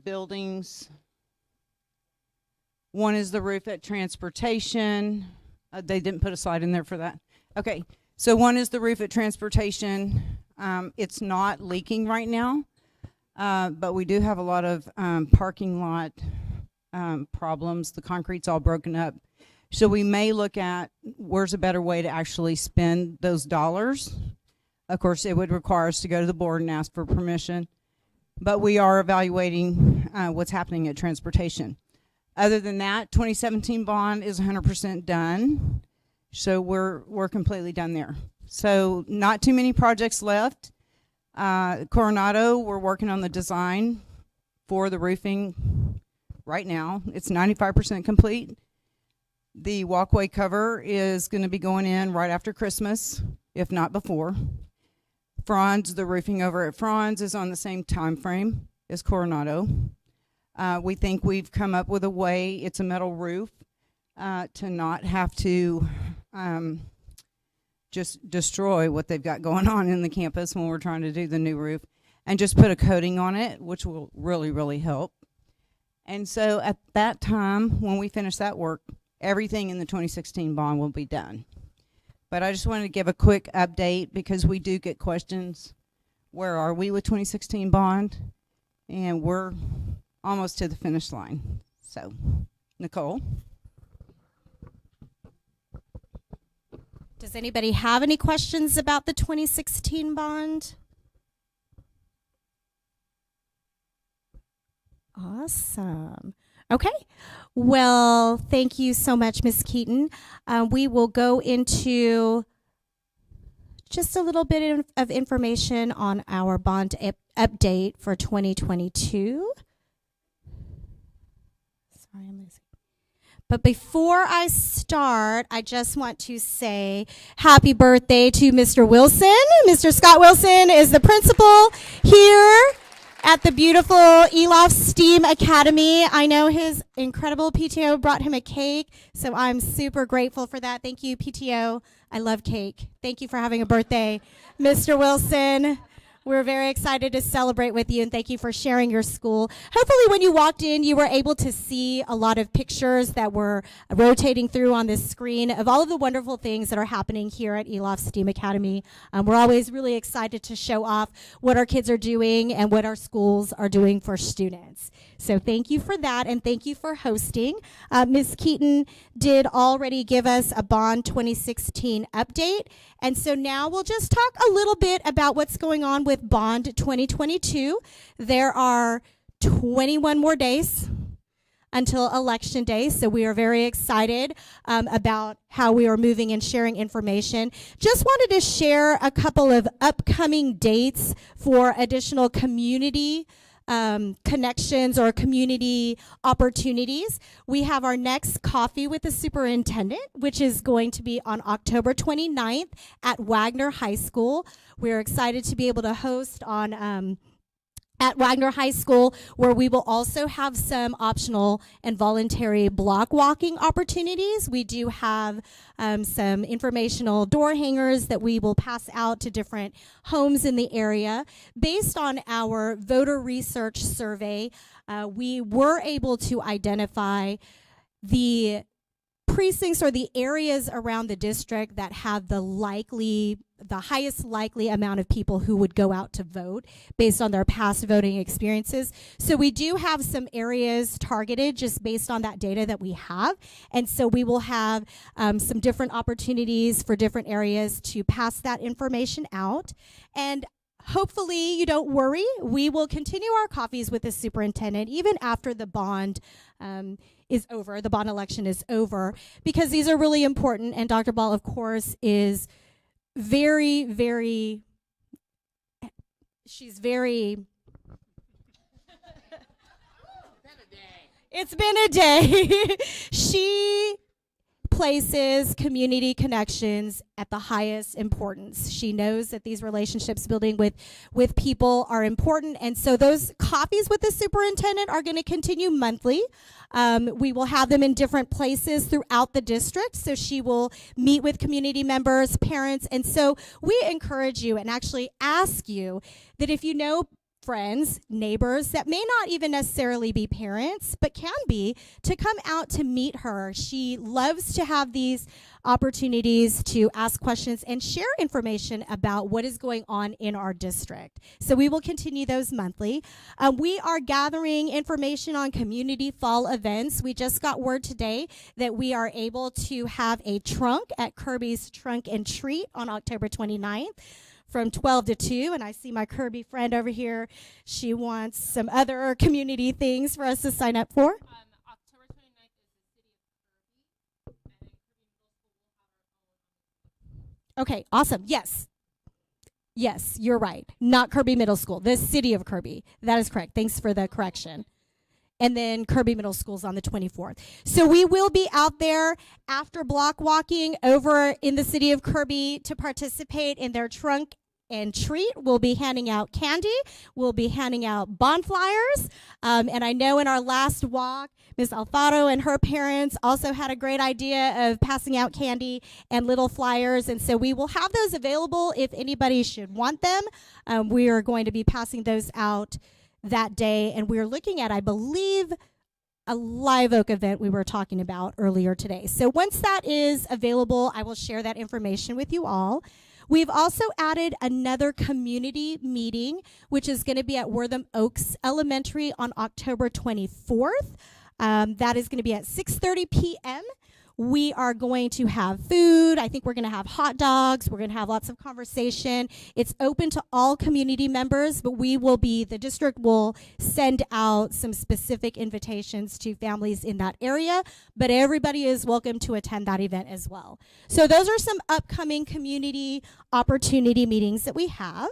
buildings. One is the roof at transportation. They didn't put a slide in there for that. Okay, so one is the roof at transportation. It's not leaking right now, but we do have a lot of parking lot problems. The concrete's all broken up. So we may look at where's a better way to actually spend those dollars. Of course, it would require us to go to the board and ask for permission, but we are evaluating what's happening at transportation. Other than that, 2017 bond is 100% done, so we're completely done there. So not too many projects left. Coronado, we're working on the design for the roofing right now. It's 95% complete. The walkway cover is going to be going in right after Christmas, if not before. Franz, the roofing over at Franz is on the same time frame as Coronado. We think we've come up with a way, it's a metal roof, to not have to just destroy what they've got going on in the campus when we're trying to do the new roof, and just put a coating on it, which will really, really help. And so at that time, when we finish that work, everything in the 2016 bond will be done. But I just wanted to give a quick update because we do get questions. Where are we with 2016 bond? And we're almost to the finish line. So, Nicole? Does anybody have any questions about the 2016 bond? Awesome. Okay. Well, thank you so much, Ms. Keaton. We will go into just a little bit of information on our bond update for 2022. Sorry, I'm losing. But before I start, I just want to say happy birthday to Mr. Wilson. Mr. Scott Wilson is the principal here at the beautiful Eloff STEAM Academy. I know his incredible PTO brought him a cake, so I'm super grateful for that. Thank you, PTO. I love cake. Thank you for having a birthday, Mr. Wilson. We're very excited to celebrate with you, and thank you for sharing your school. Hopefully when you walked in, you were able to see a lot of pictures that were rotating through on this screen of all of the wonderful things that are happening here at Eloff STEAM Academy. We're always really excited to show off what our kids are doing and what our schools are doing for students. So thank you for that, and thank you for hosting. Ms. Keaton did already give us a Bond 2016 update, and so now we'll just talk a little bit about what's going on with Bond 2022. There are 21 more days until Election Day, so we are very excited about how we are moving and sharing information. Just wanted to share a couple of upcoming dates for additional community connections or community opportunities. We have our next Coffee with the Superintendent, which is going to be on October 29th at Wagner High School. We're excited to be able to host on at Wagner High School, where we will also have some optional and voluntary block walking opportunities. We do have some informational door hangers that we will pass out to different homes in the area. Based on our voter research survey, we were able to identify the precincts or the areas around the district that have the highest likely amount of people who would go out to vote based on their past voting experiences. So we do have some areas targeted just based on that data that we have. And so we will have some different opportunities for different areas to pass that information out. And hopefully you don't worry, we will continue our coffees with the superintendent even after the bond is over, the bond election is over, because these are really important. And Dr. Ball, of course, is very, very, she's very, it's been a day. She places community connections at the highest importance. She knows that these relationships building with people are important, and so those coffees with the superintendent are going to continue monthly. We will have them in different places throughout the district, so she will meet with community members, parents, and so we encourage you and actually ask you that if you know friends, neighbors that may not even necessarily be parents, but can be, to come out to meet her. She loves to have these opportunities to ask questions and share information about what is going on in our district. So we will continue those monthly. We are gathering information on community fall events. We just got word today that we are able to have a trunk at Kirby's Trunk and Treat on October 29th. From 12 to 2, and I see my Kirby friend over here. She wants some other community things for us to sign up for. October 29th is the city of Kirby, and then Kirby Middle School will have our own. Okay, awesome. Yes. Yes, you're right. Not Kirby Middle School. The city of Kirby. That is correct. Thanks for the correction. And then Kirby Middle School's on the 24th. So we will be out there after block walking over in the city of Kirby to participate in their trunk and treat. We'll be handing out candy. We'll be handing out bonfires. And I know in our last walk, Ms. Alfaro and her parents also had a great idea of passing out candy and little flyers. And so we will have those available if anybody should want them. We are going to be passing those out that day. And we're looking at, I believe, a Live Oak event we were talking about earlier today. So once that is available, I will share that information with you all. We've also added another community meeting, which is going to be at Wortham Oaks Elementary on October 24th. That is going to be at 6:30 p.m. We are going to have food. I think we're going to have hot dogs. We're going to have lots of conversation. It's open to all community members, but the district will send out some specific invitations to families in that area, but everybody is welcome to attend that event as well. So those are some upcoming community opportunity meetings that we have.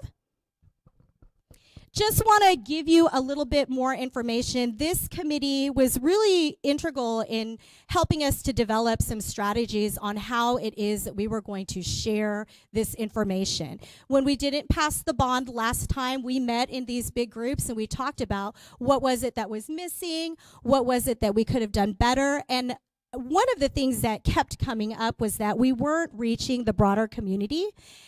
Just want to give you a little bit more information. This committee was really integral in helping us to develop some strategies on how it is that we were going to share this information. When we didn't pass the bond last time, we met in these big groups and we talked about what was it that was missing, what was it that we could have done better, and one of the things that kept coming up was that we weren't reaching the broader community.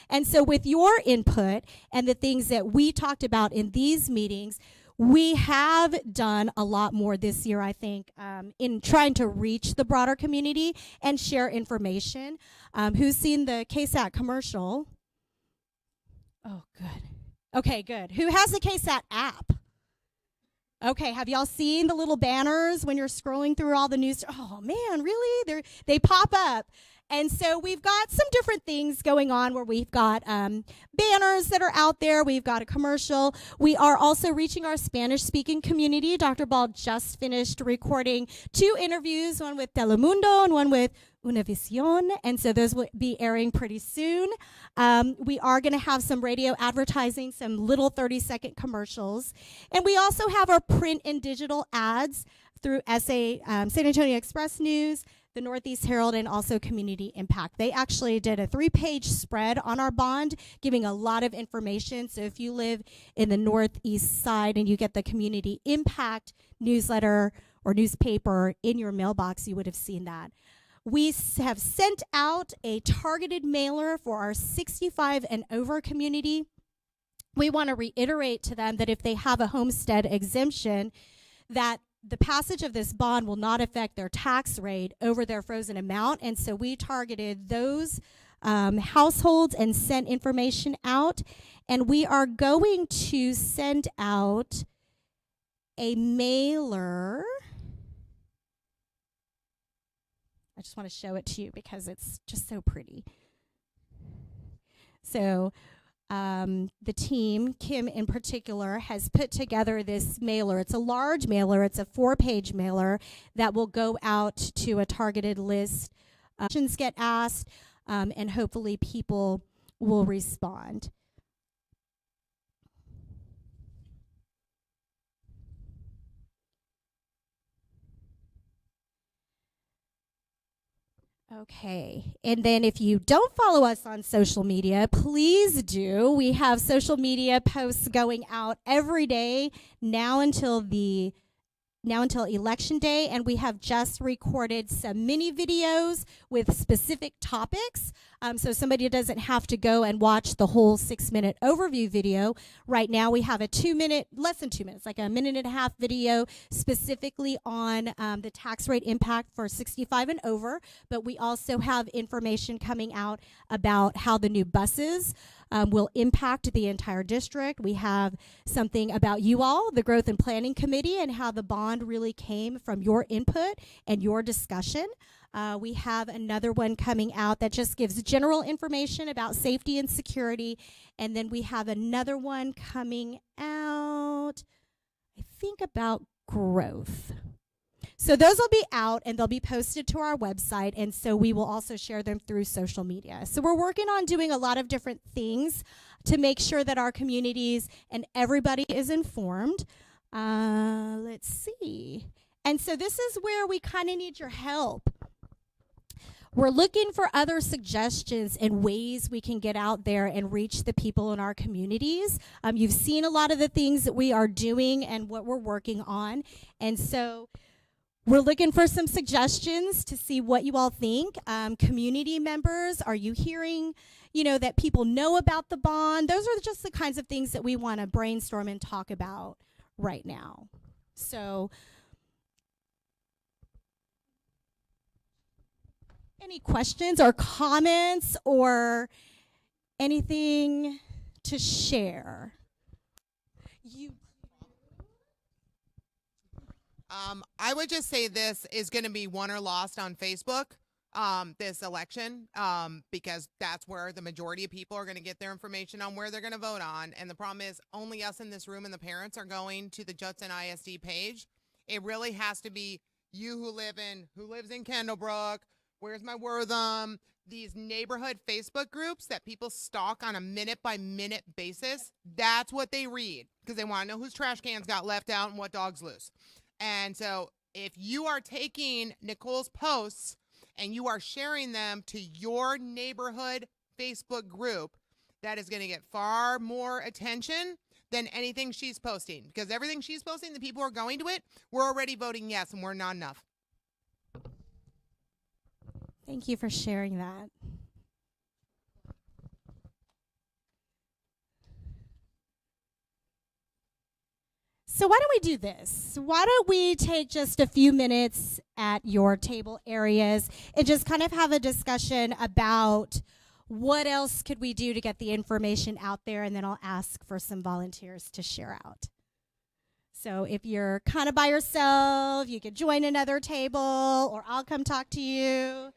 And so with your input and the things that we talked about in these meetings, we have done a lot more this year, I think, in trying to reach the broader community and share information. Who's seen the KSAT commercial? Oh, good. Okay, good. Who has the KSAT app? Okay, have y'all seen the little banners when you're scrolling through all the news? Oh man, really? They pop up. And so we've got some different things going on where we've got banners that are out there. We've got a commercial. We are also reaching our Spanish-speaking community. Dr. Ball just finished recording 2 interviews, one with Telemundo and one with Univision, and so those will be airing pretty soon. We are going to have some radio advertising, some little 30-second commercials, and we also have our print and digital ads through San Antonio Express News, the Northeast Herald, and also Community Impact. They actually did a 3-page spread on our bond, giving a lot of information. So if you live in the Northeast side and you get the Community Impact newsletter or newspaper in your mailbox, you would have seen that. We have sent out a targeted mailer for our 65 and over community. We want to reiterate to them that if they have a homestead exemption, that the passage of this bond will not affect their tax rate over their frozen amount. And so we targeted those households and sent information out. And we are going to send out a mailer. I just want to show it to you because it's just so pretty. So the team, Kim in particular, has put together this mailer. It's a large mailer. It's a 4-page mailer that will go out to a targeted list. Questions get asked, and hopefully people will respond. Okay, and then if you don't follow us on social media, please do. We have social media posts going out every day now until election day, and we have just recorded some mini videos with specific topics So somebody doesn't have to go and watch the whole 6-minute overview video. Right now we have a 2-minute, less than 2 minutes, like a minute and a half video specifically on the tax rate impact for 65 and over. But we also have information coming out about how the new buses will impact the entire district. We have something about you all, the Growth and Planning Committee, and how the bond really came from your input and your discussion. We have another one coming out that just gives general information about safety and security. And then we have another one coming out, I think, about growth. So those will be out and they'll be posted to our website, and so we will also share them through social media. So we're working on doing a lot of different things to make sure that our communities and everybody is informed. Let's see. And so this is where we kind of need your help. We're looking for other suggestions and ways we can get out there and reach the people in our communities. You've seen a lot of the things that we are doing and what we're working on. And so we're looking for some suggestions to see what you all think. Community members, are you hearing, that people know about the bond? Those are just the kinds of things that we want to brainstorm and talk about right now. So, any questions or comments or anything to share? I would just say this is going to be won or lost on Facebook, this election, because that's where the majority of people are going to get their information on where they're going to vote on. And the problem is only us in this room and the parents are going to the Judson ISD page. It really has to be you who lives in Kendallbrook, Where's My Wortham, these neighborhood Facebook groups that people stalk on a minute-by-minute basis. That's what they read because they want to know whose trash cans got left out and what dog's loose. And so if you are taking Nicole's posts and you are sharing them to your neighborhood Facebook group, that is going to get far more attention than anything she's posting. Because everything she's posting, the people who are going to it, we're already voting yes, and we're not enough. Thank you for sharing that. So why don't we do this? Why don't we take just a few minutes at your table areas and just kind of have a discussion about what else could we do to get the information out there, and then I'll ask for some volunteers to share out. So if you're kind of by yourself, you could join another table, or I'll come talk to you.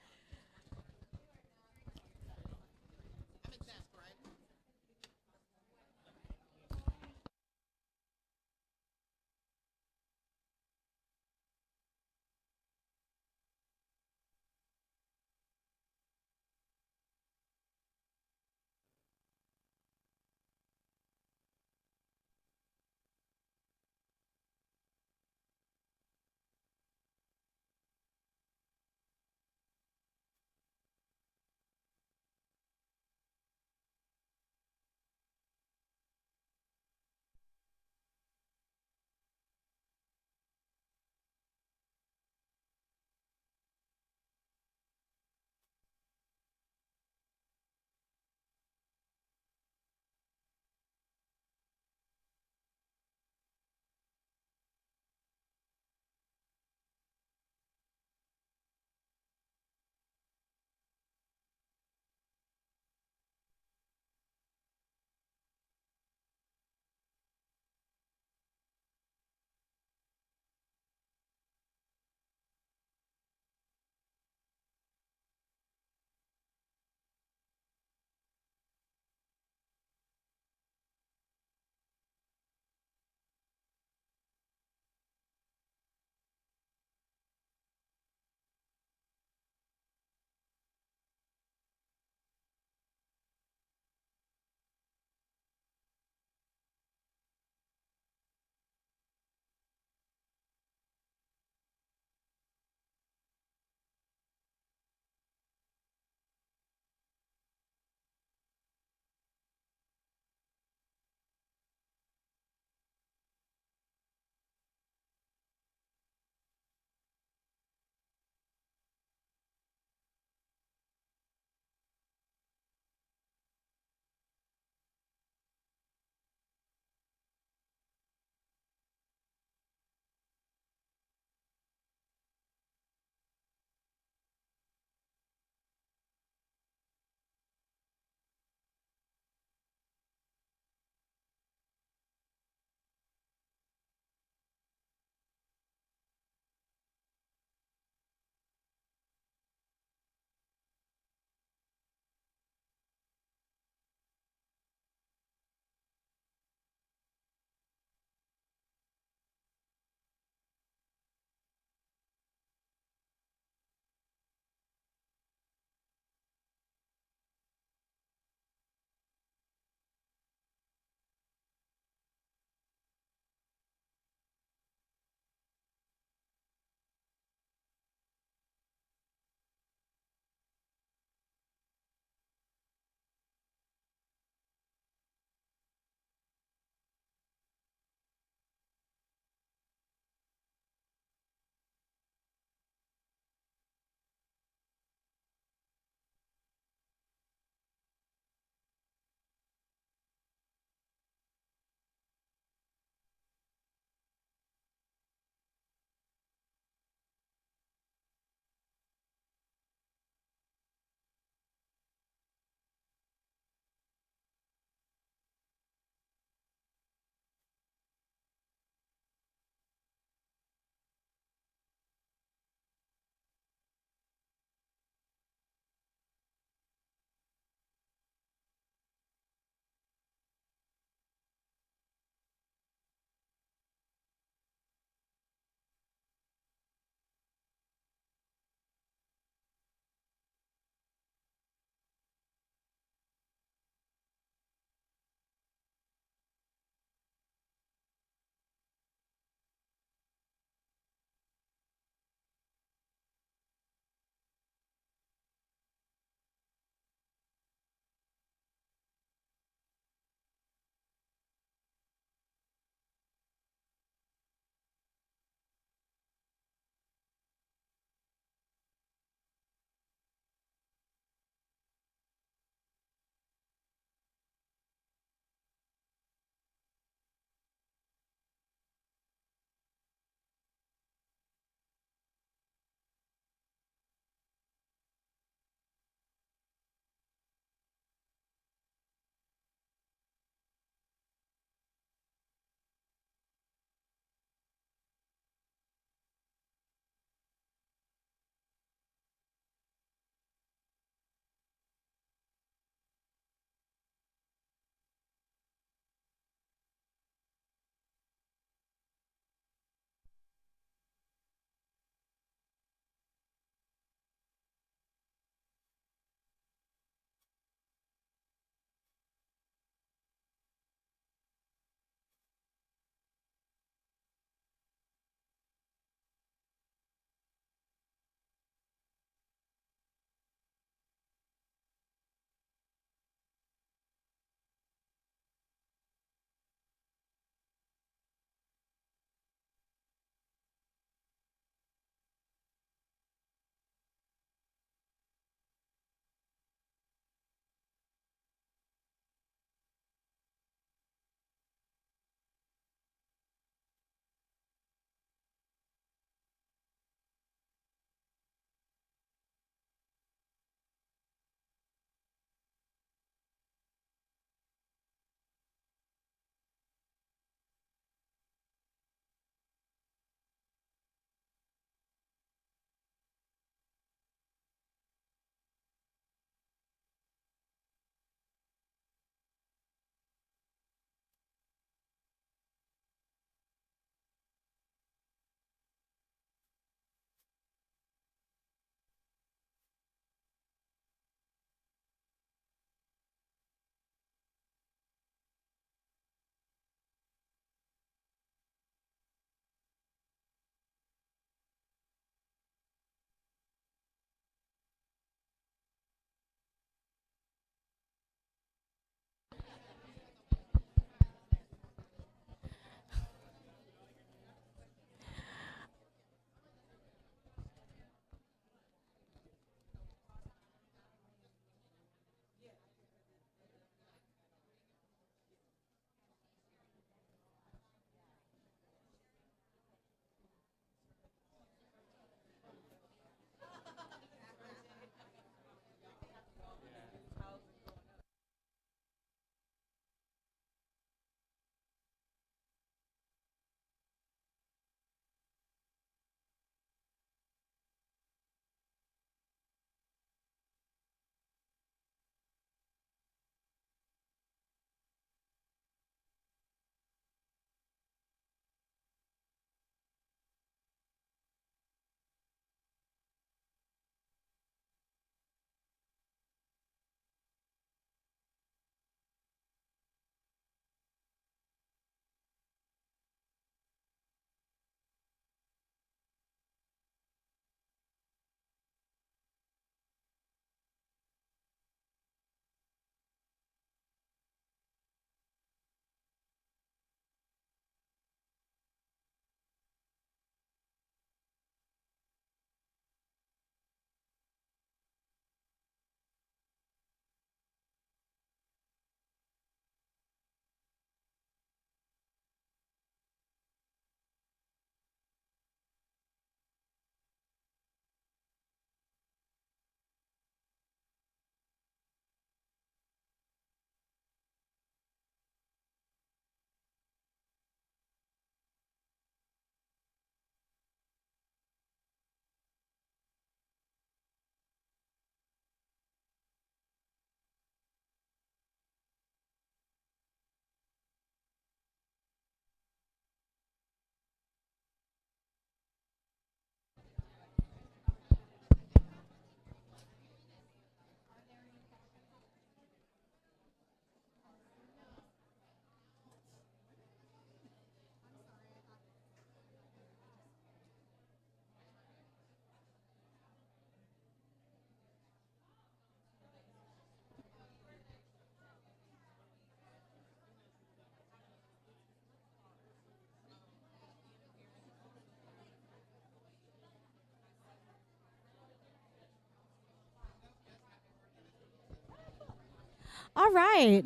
All right.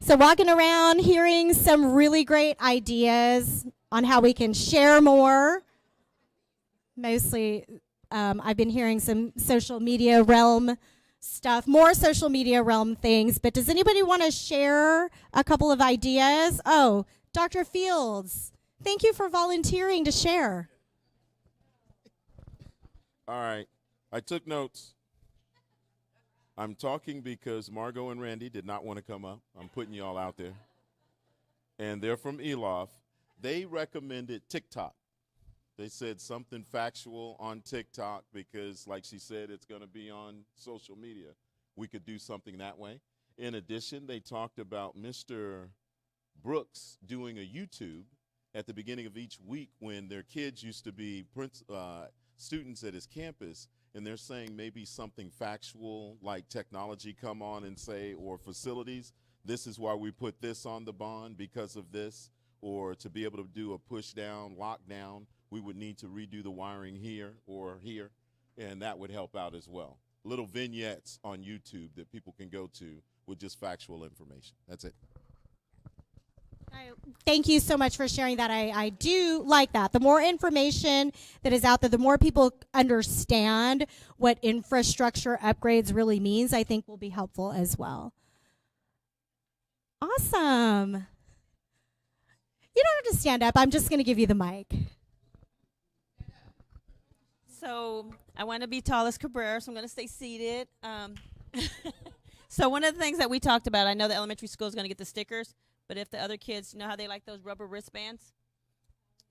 So walking around, hearing some really great ideas on how we can share more. Mostly, I've been hearing some social media realm stuff, more social media realm things. But does anybody want to share a couple of ideas? Oh, Dr. Fields, thank you for volunteering to share. All right. I took notes. I'm talking because Margot and Randy did not want to come up. I'm putting you all out there. And they're from Elof. They recommended TikTok. They said something factual on TikTok because, like she said, it's going to be on social media. We could do something that way. In addition, they talked about Mr. Brooks doing a YouTube at the beginning of each week when their kids used to be students at his campus, and they're saying maybe something factual like technology come on and say, or facilities, this is why we put this on the bond because of this, or to be able to do a push down, lockdown, we would need to redo the wiring here or here, and that would help out as well. Little vignettes on YouTube that people can go to with just factual information. That's it. Thank you so much for sharing that. I do like that. The more information that is out there, the more people understand what infrastructure upgrades really means, I think will be helpful as well. Awesome. You don't have to stand up. I'm just going to give you the mic. So I want to be tall as Cabrera, so I'm going to stay seated. So one of the things that we talked about, I know the elementary school is going to get the stickers, but if the other kids, you know how they like those rubber wristbands?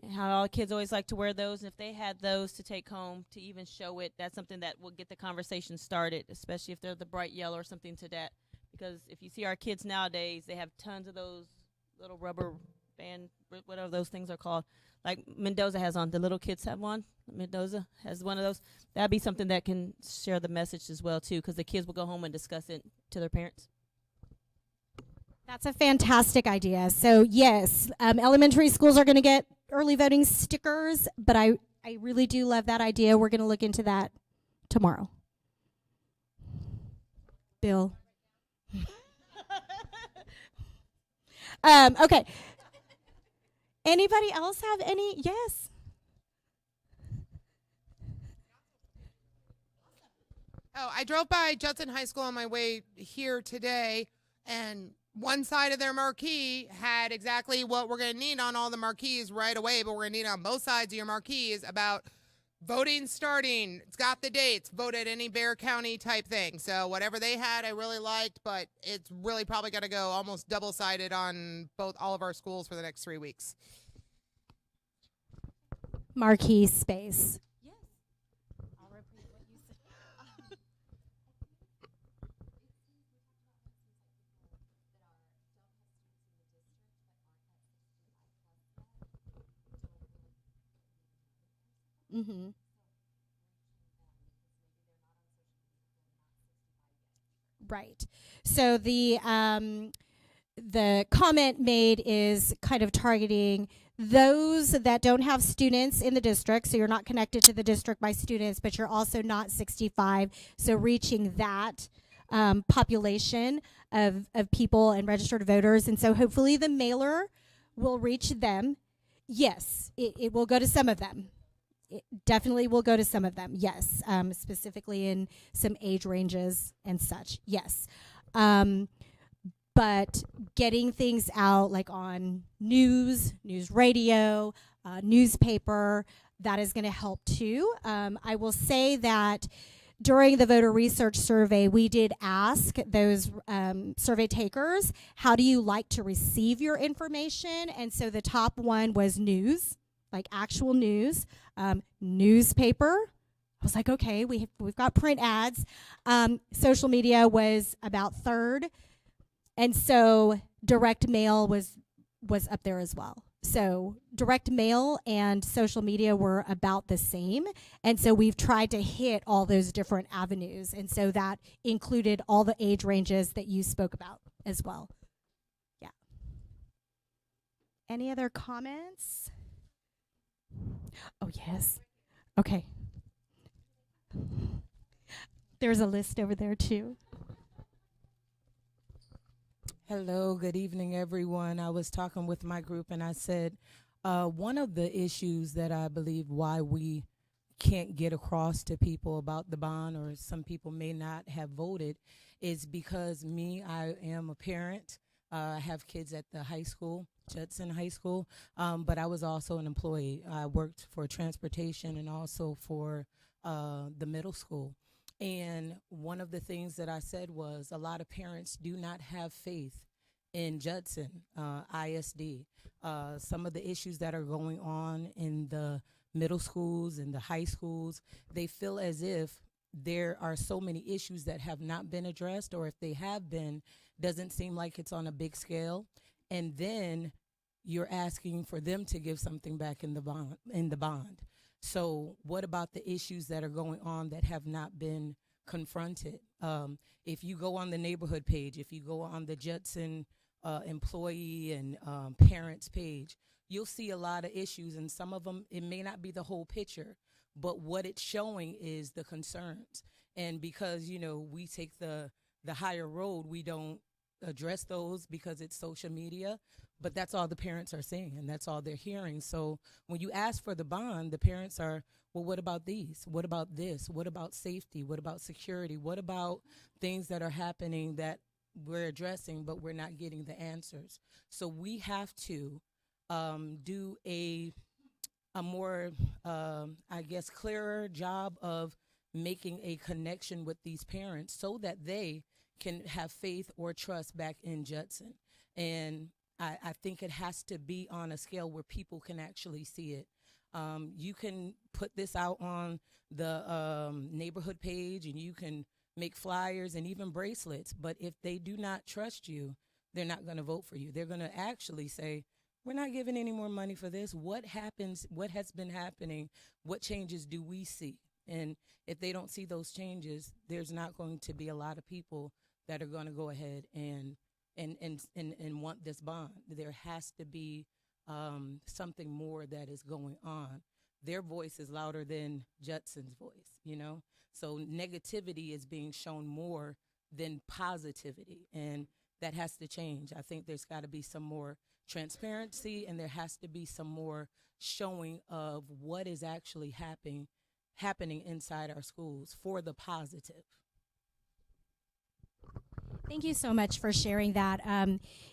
And how all kids always like to wear those. And if they had those to take home to even show it, that's something that will get the conversation started, especially if they're the bright yellow or something to that. Because if you see our kids nowadays, they have tons of those little rubber band, whatever those things are called. Like Mendoza has on. The little kids have one. Mendoza has one of those. That'd be something that can share the message as well, too, because the kids will go home and discuss it to their parents. That's a fantastic idea. So yes, elementary schools are going to get early voting stickers, but I really do love that idea. We're going to look into that tomorrow. Bill. Okay. Anybody else have any? Yes. Oh, I drove by Judson High School on my way here today, and one side of their marquee had exactly what we're going to need on all the marquees right away, but we're going to need on both sides of your marquees about voting starting. It's got the dates, vote at any Bexar County type thing. So whatever they had, I really liked, but it's really probably going to go almost double-sided on all of our schools for the next 3 weeks. Marquee space. Yes. I'll repeat what you said. Mm-hmm. Right. So the comment made is kind of targeting those that don't have students in the district, so you're not connected to the district by students, but you're also not 65, so reaching that population of people and registered voters. And so hopefully the mailer will reach them. Yes, it will go to some of them. It definitely will go to some of them, yes, specifically in some age ranges and such, yes. But getting things out like on news radio, newspaper, that is going to help too. I will say that during the voter research survey, we did ask those survey takers, how do you like to receive your information? And so the top one was news, like actual news, newspaper. I was like, okay, we've got print ads. Social media was about third. And so direct mail was up there as well. So direct mail and social media were about the same. And so we've tried to hit all those different avenues. And so that included all the age ranges that you spoke about as well. Yeah. Any other comments? Oh, yes. Okay. There's a list over there too. Hello, good evening, everyone. I was talking with my group and I said, one of the issues that I believe why we can't get across to people about the bond, or some people may not have voted, is because I am a parent. I have kids at the high school, Judson High School, but I was also an employee. I worked for transportation and also for the middle school. And one of the things that I said was a lot of parents do not have faith in Judson ISD. Some of the issues that are going on in the middle schools and the high schools, they feel as if there are so many issues that have not been addressed, or if they have been, doesn't seem like it's on a big scale. And then you're asking for them to give something back in the bond. So what about the issues that are going on that have not been confronted? If you go on the neighborhood page, if you go on the Judson employee and parents page, you'll see a lot of issues, and some of them, it may not be the whole picture, but what it's showing is the concerns. And because, we take the higher road, we don't address those because it's social media, but that's all the parents are seeing and that's all they're hearing. So when you ask for the bond, the parents are, well, what about these? What about this? What about safety? What about security? What about things that are happening that we're addressing, but we're not getting the answers? So we have to do a more, clearer job of making a connection with these parents so that they can have faith or trust back in Judson. And I think it has to be on a scale where people can actually see it. You can put this out on the neighborhood page, and you can make flyers and even bracelets, but if they do not trust you, they're not going to vote for you. They're going to actually say, we're not giving any more money for this. What happens? What has been happening? What changes do we see? And if they don't see those changes, there's not going to be a lot of people that are going to go ahead and want this bond. There has to be something more that is going on. Their voice is louder than Judson's voice, So negativity is being shown more than positivity, and that has to change. I think there's got to be some more transparency, and there has to be some more showing of what is actually happening inside our schools for the positive. Thank you so much for sharing that.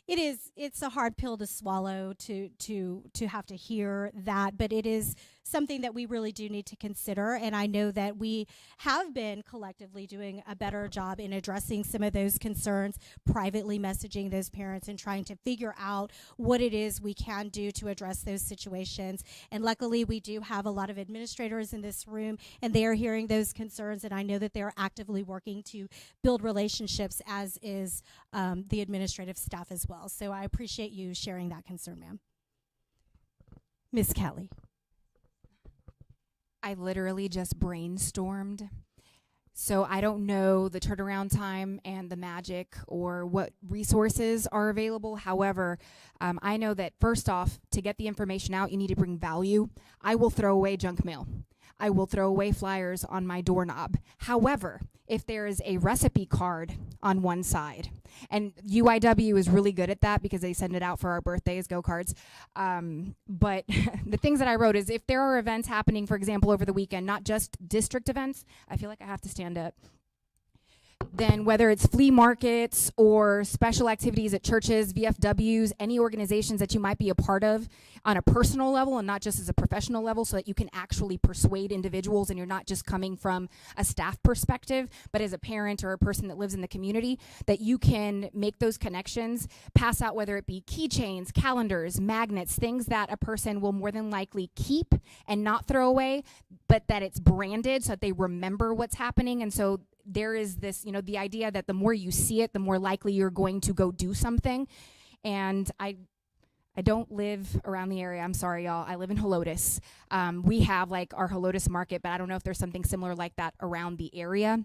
It's a hard pill to swallow to have to hear that, but it is something that we really do need to consider. And I know that we have been collectively doing a better job in addressing some of those concerns, privately messaging those parents and trying to figure out what it is we can do to address those situations. And luckily, we do have a lot of administrators in this room, and they are hearing those concerns. And I know that they're actively working to build relationships, as is the administrative staff as well. So I appreciate you sharing that concern, ma'am. Ms. Kelly. I literally just brainstormed. So I don't know the turnaround time and the magic or what resources are available. However, I know that first off, to get the information out, you need to bring value. I will throw away junk mail. I will throw away flyers on my doorknob. However, if there is a recipe card on one side, and UIW is really good at that because they send it out for our birthdays, go cards. But the things that I wrote is if there are events happening, for example, over the weekend, not just district events, I feel like I have to stand up. Then whether it's flea markets or special activities at churches, VFWs, any organizations that you might be a part of on a personal level and not just as a professional level, so that you can actually persuade individuals and you're not just coming from a staff perspective, but as a parent or a person that lives in the community, that you can make those connections, pass out whether it be keychains, calendars, magnets, things that a person will more than likely keep and not throw away, but that it's branded so that they remember what's happening. And so there is this, the idea that the more you see it, the more likely you're going to go do something. And I don't live around the area. I'm sorry, y'all. I live in Helotes. We have like our Helotes market, but I don't know if there's something similar like that around the area.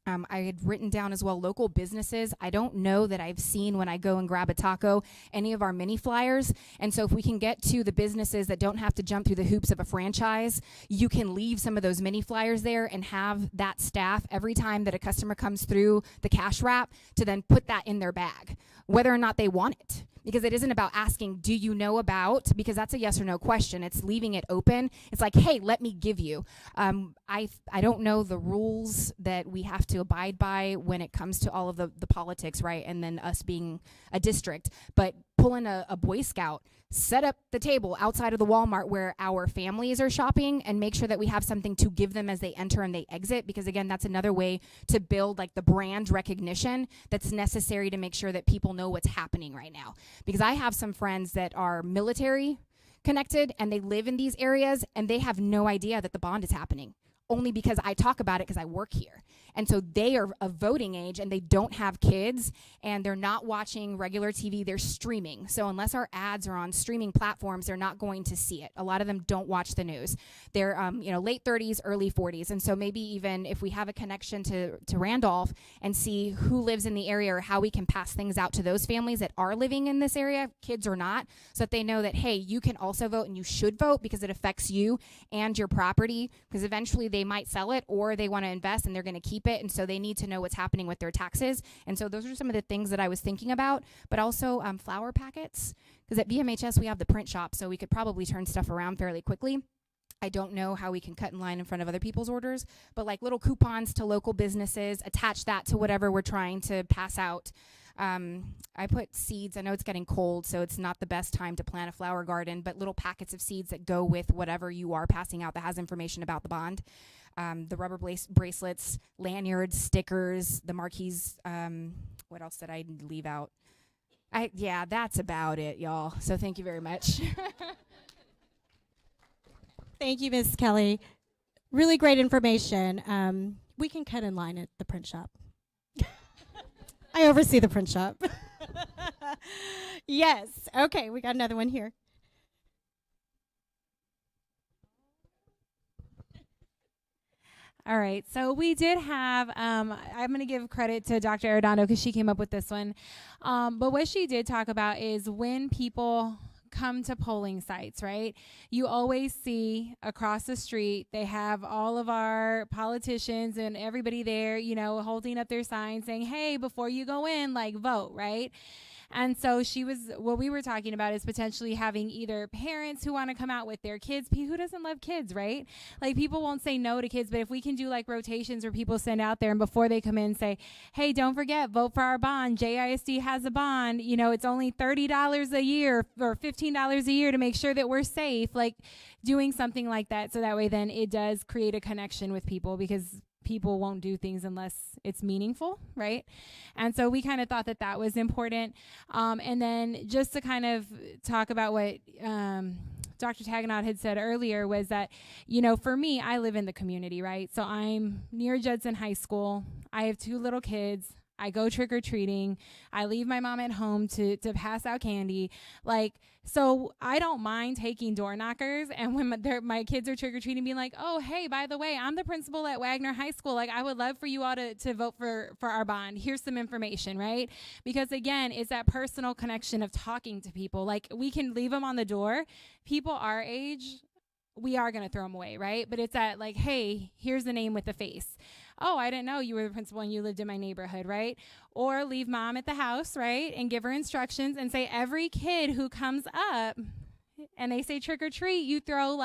I had written down as well local businesses. I don't know that I've seen when I go and grab a taco any of our mini flyers. And so if we can get to the businesses that don't have to jump through the hoops of a franchise, you can leave some of those mini flyers there and have that staff every time that a customer comes through the cash wrap to then put that in their bag, whether or not they want it. Because it isn't about asking, do you know about, because that's a yes or no question. It's leaving it open. It's like, hey, let me give you. I don't know the rules that we have to abide by when it comes to all of the politics, right? And then us being a district. But pulling a Boy Scout, set up the table outside of the Walmart where our families are shopping and make sure that we have something to give them as they enter and they exit, because again, that's another way to build like the brand recognition that's necessary to make sure that people know what's happening right now. Because I have some friends that are military connected and they live in these areas and they have no idea that the bond is happening, only because I talk about it because I work here. And so they are of voting age and they don't have kids and they're not watching regular TV, they're streaming. So unless our ads are on streaming platforms, they're not going to see it. A lot of them don't watch the news. They're late 30s, early 40s. And so maybe even if we have a connection to Randolph and see who lives in the area or how we can pass things out to those families that are living in this area, kids or not, so that they know that, hey, you can also vote and you should vote because it affects you and your property, because eventually they might sell it or they want to invest and they're going to keep it, and so they need to know what's happening with their taxes. And so those are some of the things that I was thinking about, but also flower packets, because at VMHS we have the print shop, so we could probably turn stuff around fairly quickly. I don't know how we can cut in line in front of other people's orders, but like little coupons to local businesses, attach that to whatever we're trying to pass out. I put seeds. I know it's getting cold, so it's not the best time to plant a flower garden, but little packets of seeds that go with whatever you are passing out that has information about the bond. The rubber bracelets, lanyards, stickers, the marquees. What else did I leave out? Yeah, that's about it, y'all. So thank you very much. Thank you, Ms. Kelly. Really great information. We can cut in line at the print shop. I oversee the print shop. Yes. Okay, we got another one here. All right, so we did have, I'm going to give credit to Dr. Arredondo because she came up with this one. But what she did talk about is when people come to polling sites, right? You always see across the street, they have all of our politicians and everybody there, holding up their signs saying, hey, before you go in, vote, right? And so what we were talking about is potentially having either parents who want to come out with their kids. Who doesn't love kids, right? People won't say no to kids, but if we can do rotations where people send out there and before they come in say, hey, don't forget, vote for our bond. JISD has a bond. It's only $30 a year or $15 a year to make sure that we're safe. Doing something like that. So that way then it does create a connection with people, because people won't do things unless it's meaningful, right? And so we kind of thought that was important. And then just to kind of talk about what Dr. Tagenot had said earlier was that, for me, I live in the community, right? So I'm near Judson High School. I have 2 little kids. I go trick-or-treating. I leave my mom at home to pass out candy. So I don't mind taking door knockers, and when my kids are trick-or-treating, being like, oh, hey, by the way, I'm the principal at Wagner High School. I would love for you all to vote for our bond. Here's some information, right? Because, again, it's that personal connection of talking to people. We can leave them on the door. People our age, we are going to throw them away, right? But it's that, hey, here's the name with the face. Oh, I didn't know you were the principal and you lived in my neighborhood, right? Or leave mom at the house, right? And give her instructions and say every kid who comes up and they say trick or treat, you throw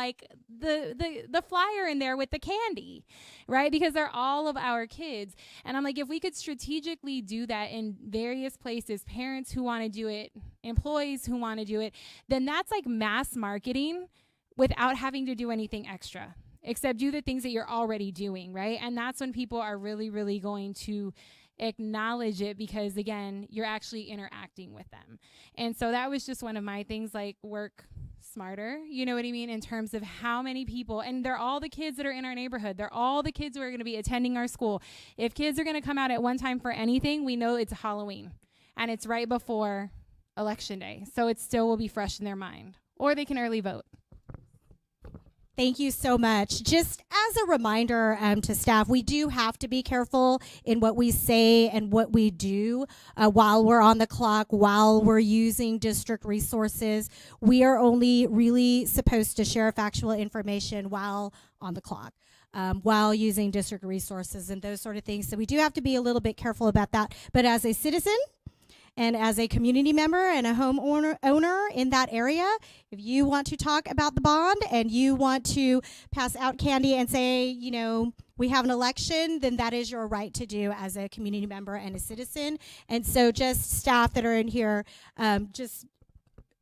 the flyer in there with the candy, right? Because they're all of our kids. And I'm if we could strategically do that in various places, parents who want to do it, employees who want to do it, then that's mass marketing without having to do anything extra, except do the things that you're already doing, right? And that's when people are really, really going to acknowledge it, because, again, you're actually interacting with them. And so that was just one of my things, work smarter, you know what I mean, in terms of how many people, and they're all the kids that are in our neighborhood. They're all the kids who are going to be attending our school. If kids are going to come out at one time for anything, we know it's Halloween, and it's right before Election Day. So it still will be fresh in their mind. Or they can early vote. Thank you so much. Just as a reminder to staff, we do have to be careful in what we say and what we do while we're on the clock, while we're using district resources. We are only really supposed to share factual information while on the clock. While using district resources and those sort of things. So we do have to be a little bit careful about that. But as a citizen and as a community member and a owner in that area, if you want to talk about the bond and you want to pass out candy and say, you know, we have an election, then that is your right to do as a community member and a citizen. And so just staff that are in here, just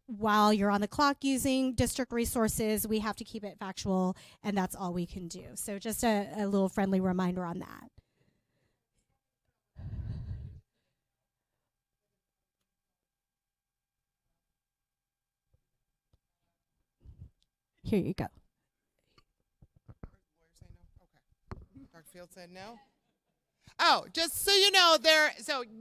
while you're on the clock using district resources, we have to keep it factual, and that's all we can do. So just a little friendly reminder on that. Here you go. Dr. Field said no. Oh, just so you know,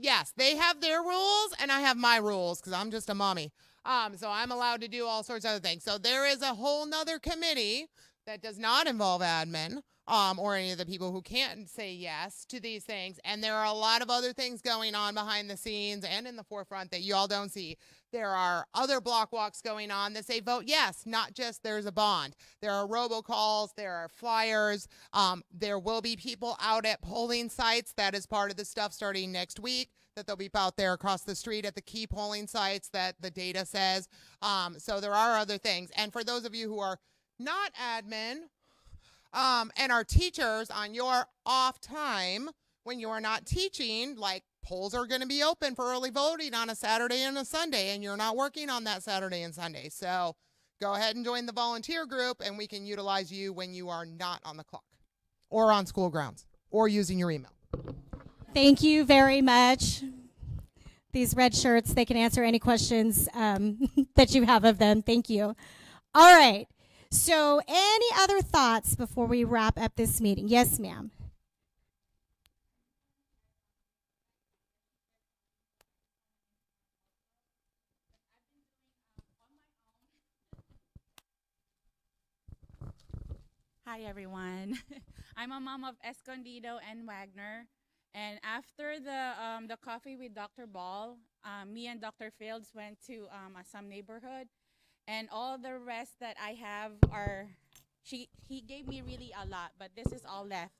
yes, they have their rules and I have my rules because I'm just a mommy. So I'm allowed to do all sorts of other things. So there is a whole nother committee that does not involve admin or any of the people who can't say yes to these things. And there are a lot of other things going on behind the scenes and in the forefront that you all don't see. There are other block walks going on that say vote yes, not just there's a bond. There are robocalls, there are flyers. There will be people out at polling sites. That is part of the stuff starting next week, that they'll be out there across the street at the key polling sites that the data says. So there are other things. And for those of you who are not admin and are teachers on your off time when you are not teaching, like polls are going to be open for early voting on a Saturday and a Sunday, and you're not working on that Saturday and Sunday. So go ahead and join the volunteer group, and we can utilize you when you are not on the clock or on school grounds or using your email. Thank you very much. These red shirts, they can answer any questions that you have of them. Thank you. All right. So any other thoughts before we wrap up this meeting? Yes, ma'am. Hi, everyone. I'm a mom of Escondido and Wagner. And after the coffee with Dr. Ball, me and Dr. Fields went to some neighborhood. And all the rest that I have are, he gave me really a lot, but this is all left.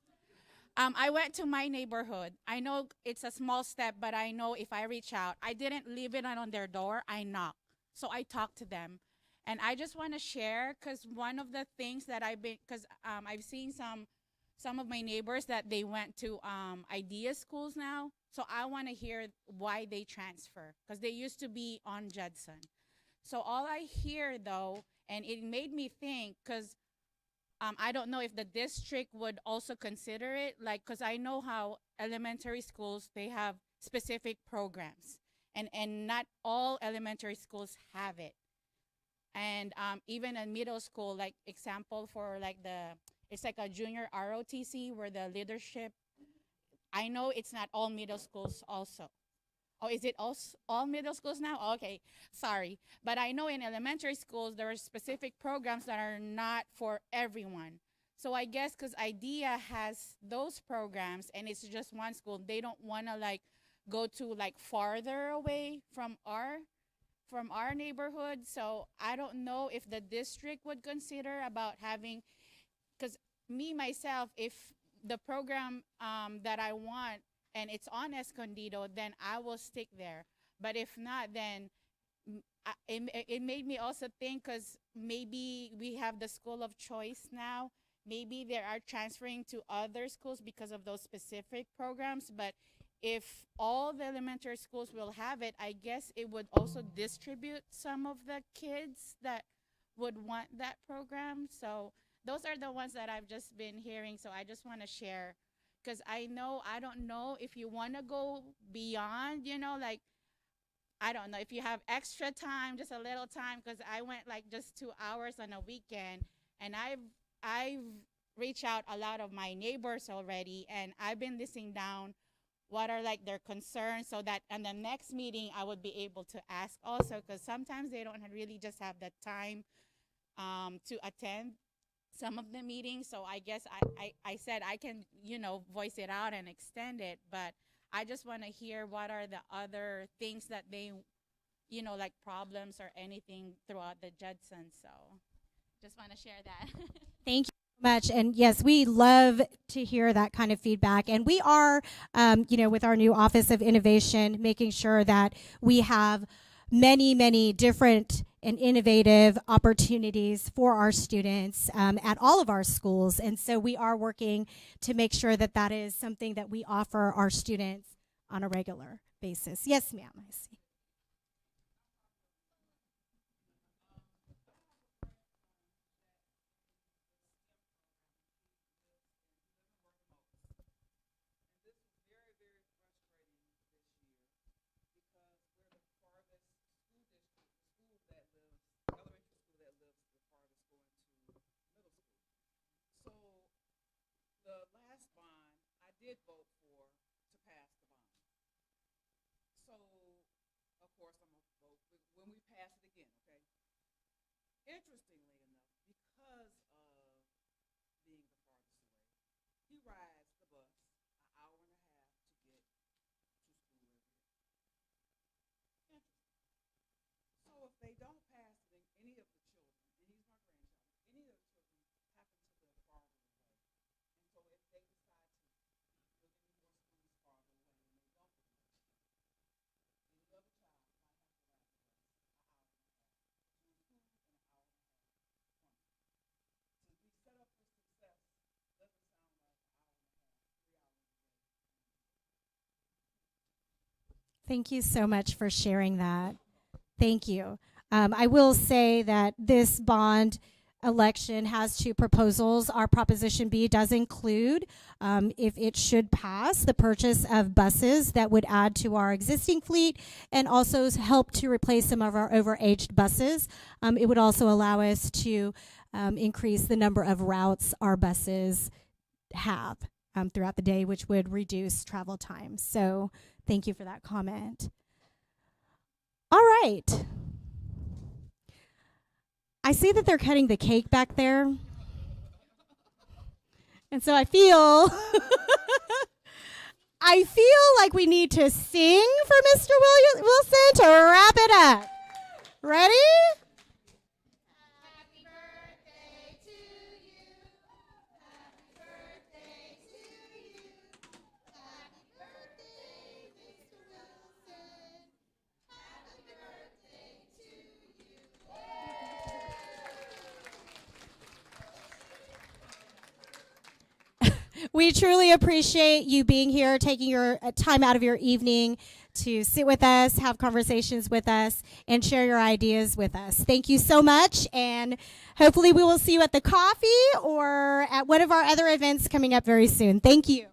I went to my neighborhood. I know it's a small step, but I know if I reach out, I didn't leave it on their door, I knocked. So I talked to them. And I just want to share, because one of the things that I've seen some of my neighbors that they went to IDEA schools now. So I want to hear why they transfer, because they used to be on Judson. So all I hear, though, and it made me think, because I don't know if the district would also consider it, like, because I know how elementary schools, they have specific programs, and not all elementary schools have it. And even in middle school, like example for like it's like a junior ROTC where the leadership, I know it's not all middle schools also. Oh, is it all middle schools now? Oh, okay, sorry. But I know in elementary schools, there are specific programs that are not for everyone. So I guess because IDEA has those programs and it's just one school, they don't want to like go to like farther away from our neighborhood. So I don't know if the district would consider about having, because me myself, if the program that I want and it's on Escondido, then I will stick there. But if not, then it made me also think, because maybe we have the school of choice now. Maybe they are transferring to other schools because of those specific programs. But if all the elementary schools will have it, I guess it would also distribute some of the kids that would want that program. So those are the ones that I've just been hearing. So I just want to share, because I don't know if you want to go beyond, like, I don't know if you have extra time, just a little time, because I went like just 2 hours on a weekend, and I've reached out a lot of my neighbors already, and I've been listening down what are like their concerns, so that in the next meeting I would be able to ask also, because sometimes they don't really just have the time to attend some of the meetings. So I guess I said I can, voice it out and extend it. But I just want to hear what are the other things that they, like problems or anything throughout the Judson. So just want to share that. Thank you so much. And yes, we love to hear that kind of feedback. And we are, with our new Office of Innovation, making sure that we have many, many different and innovative opportunities for our students at all of our schools. And so we are working to make sure that that is something that we offer our students on a regular basis. Yes, ma'am, I see. Did vote for to pass the bond. So, of course, I'm going to vote when we pass it again, okay? Interestingly enough, because of being the farthest away, he rides the bus an hour and a half to get to school every day. Interesting. So if they don't pass it, and any of the children, and he's my grandchild, any of the children happen to live farther away. And so if they decide to Thank you so much for sharing that. Thank you. I will say that this bond election has two proposals. Our Proposition B does include, if it should pass, the purchase of buses that would add to our existing fleet and also help to replace some of our overaged buses. It would also allow us to increase the number of routes our buses have throughout the day, which would reduce travel time. So thank you for that comment. All right. I see that they're cutting the cake back there. And so I feel like we need to sing for Mr. Wilson to wrap it up. Ready? Happy birthday to you. Happy birthday to you. Happy birthday, Mr. Wilson. Happy birthday to you. We truly appreciate you being here, taking your time out of your evening to sit with us, have conversations with us, and share your ideas with us. Thank you so much, and hopefully we will see you at the coffee or at one of our other events coming up very soon. Thank you.